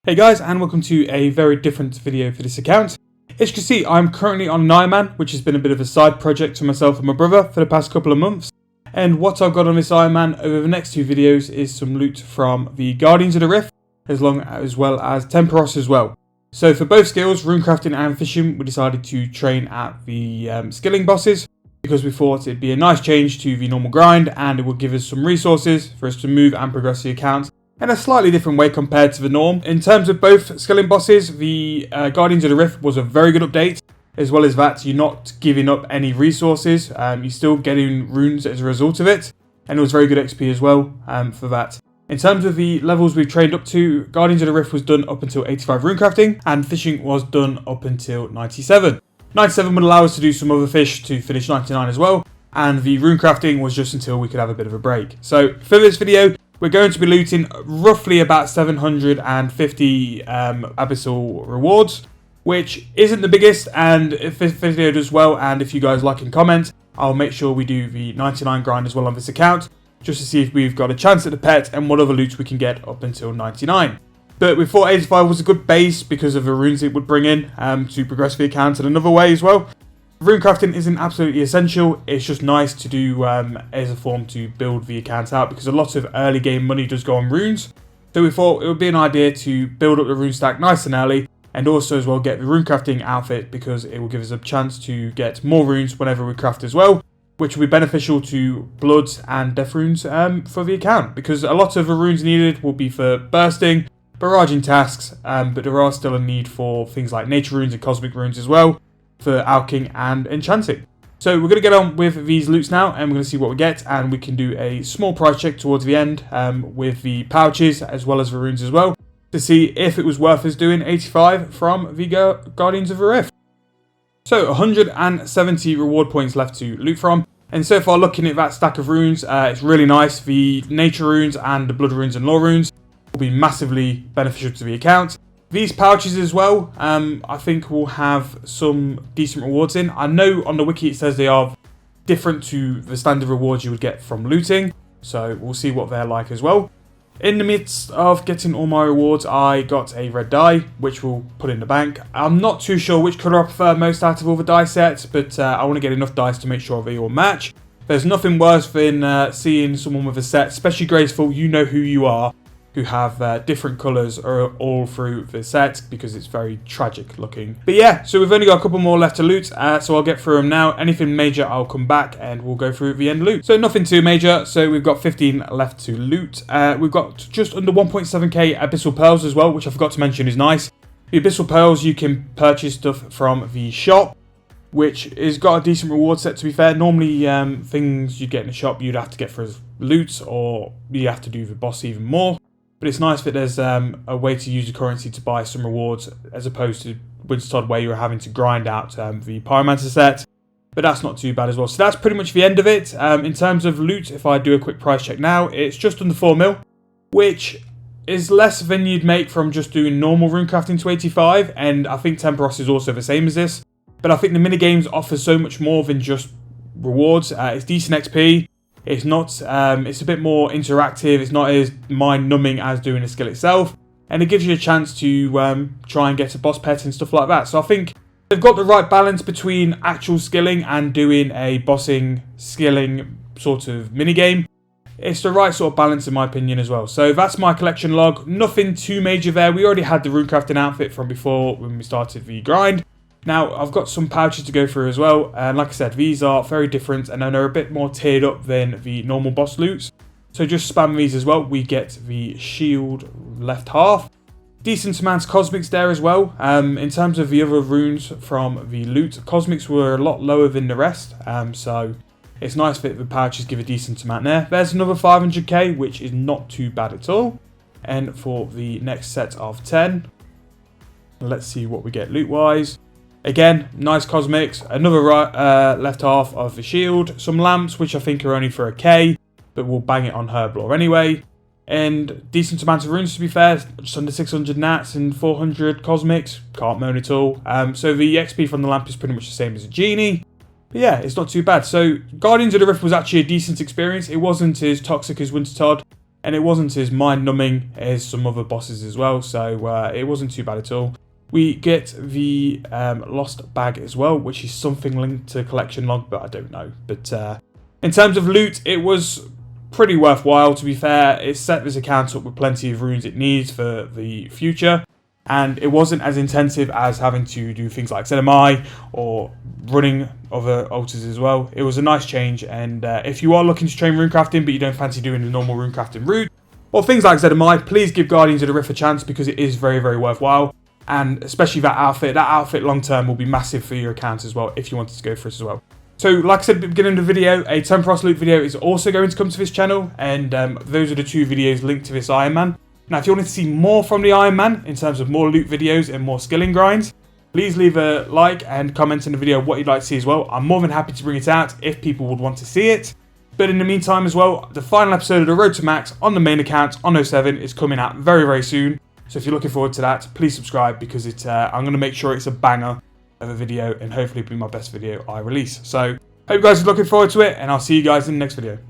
Hey guys, and welcome to a very different video for this account. As you can see, I'm currently on an Ironman, which has been a bit of a side project to myself and my brother for the past couple of months. And what I've got on this Ironman over the next two videos is some loot from the Guardians of the Rift, as well as Temperos as well. So for both skills, runecrafting and fishing, we decided to train at the skilling bosses, because we thought it'd be a nice change to the normal grind, and it would give us some resources for us to move and progress the account in a slightly different way compared to the norm. In terms of both skilling bosses, the Guardians of the Rift was a very good update. As well as that, you're not giving up any resources. You're still getting runes as a result of it. And it was very good XP as well for that. In terms of the levels we've trained up to, Guardians of the Rift was done up until 85 runecrafting, and fishing was done up until 97. 97 would allow us to do some other fish to finish 99 as well. And the runecrafting was just until we could have a bit of a break. So for this video, we're going to be looting roughly about 750 abyssal rewards, which isn't the biggest, and if this video does well, and if you guys like and comment, I'll make sure we do the 99 grind as well on this account, just to see if we've got a chance at the pet and what other loot we can get up until 99. But we thought 85 was a good base because of the runes it would bring in to progress the account in another way as well. Runecrafting isn't absolutely essential, it's just nice to do as a form to build the account out, because a lot of early game money does go on runes. So we thought it would be an idea to build up the rune stack nice and early, and also as well get the runecrafting outfit, because it will give us a chance to get more runes whenever we craft as well, which will be beneficial to bloods and death runes for the account, because a lot of the runes needed will be for bursting, barraging tasks, but there are still a need for things like nature runes and cosmic runes as well, for alching and enchanting. So we're going to get on with these loots now, and we're going to see what we get, and we can do a small price check towards the end with the pouches as well as the runes as well, to see if it was worth us doing 85 from the Guardians of the Rift. So 170 reward points left to loot from, and so far looking at that stack of runes, it's really nice. The nature runes and the blood runes and lore runes will be massively beneficial to the account. These pouches as well, I think will have some decent rewards in. I know on the wiki it says they are different to the standard rewards you would get from looting, so we'll see what they're like as well. In the midst of getting all my rewards, I got a red die, which we'll put in the bank. I'm not too sure which colour I prefer most out of all the die sets, but I want to get enough dice to make sure they all match. There's nothing worse than seeing someone with a set, especially graceful, you know who you are, who have different colours all through the set, because it's very tragic looking. But yeah, so we've only got a couple more left to loot, so I'll get through them now. Anything major, I'll come back and we'll go through the end loot. So nothing too major, so we've got 15 left to loot. We've got just under 1.7k Abyssal Pearls as well, which I forgot to mention is nice. The Abyssal Pearls, you can purchase stuff from the shop, which has got a decent reward set, to be fair. Normally, things you get in the shop, you'd have to get for loot, or you have to do the boss even more. But it's nice that there's a way to use the currency to buy some rewards, as opposed to Wintertodt where you're having to grind out the Pyromancer set. But that's not too bad as well. So that's pretty much the end of it. In terms of loot, if I do a quick price check now, it's just under 4 mil, which is less than you'd make from just doing normal runecrafting to 85. And I think Temperos is also the same as this. But I think the minigames offer so much more than just rewards. It's decent XP. It's not. It's a bit more interactive. It's not as mind-numbing as doing a skill itself, and it gives you a chance to try and get a boss pet and stuff like that. So I think they've got the right balance between actual skilling and doing a bossing, skilling sort of minigame. It's the right sort of balance in my opinion as well. So that's my collection log. Nothing too major there. We already had the runecrafting outfit from before when we started the grind. Now, I've got some pouches to go through as well, and like I said, these are very different, and they're a bit more tiered up than the normal boss loots. So just spam these as well. We get the shield left half. Decent amounts of cosmics there as well. In terms of the other runes from the loot, cosmics were a lot lower than the rest, so it's nice that the pouches give a decent amount there. There's another 500k, which is not too bad at all. And for the next set of 10, let's see what we get loot-wise. Again, nice cosmics, another left half of the shield, some lamps, which I think are only for a K, but we'll bang it on Herblore anyway, and decent amount of runes to be fair, just under 600 nats and 400 cosmics, can't moan at all. So the XP from the lamp is pretty much the same as a genie, but yeah, it's not too bad. So Guardians of the Rift was actually a decent experience. It wasn't as toxic as Wintertodt, and it wasn't as mind-numbing as some other bosses as well, so it wasn't too bad at all. We get the lost bag as well, which is something linked to collection log, but I don't know. But in terms of loot, it was pretty worthwhile, to be fair. It set this account up with plenty of runes it needs for the future, and it wasn't as intensive as having to do things like ZMI or running other altars as well. It was a nice change, and if you are looking to train runecrafting but you don't fancy doing the normal runecrafting route or things like ZMI, please give Guardians of the Rift a chance, because it is very, very worthwhile. And especially that outfit long term will be massive for your account as well, if you wanted to go for it as well. So like I said at the beginning of the video, a Tempest loot video is also going to come to this channel, and those are the 2 videos linked to this Ironman. Now if you want to see more from the Ironman in terms of more loot videos and more skilling grinds, please leave a like and comment in the video what you'd like to see as well. I'm more than happy to bring it out if people would want to see it. But in the meantime as well, the final episode of the Road to Max on the main account on 07 is coming out very, very soon. So if you're looking forward to that, please subscribe, because I'm going to make sure it's a banger of a video, and hopefully it'll be my best video I release. So hope you guys are looking forward to it, and I'll see you guys in the next video.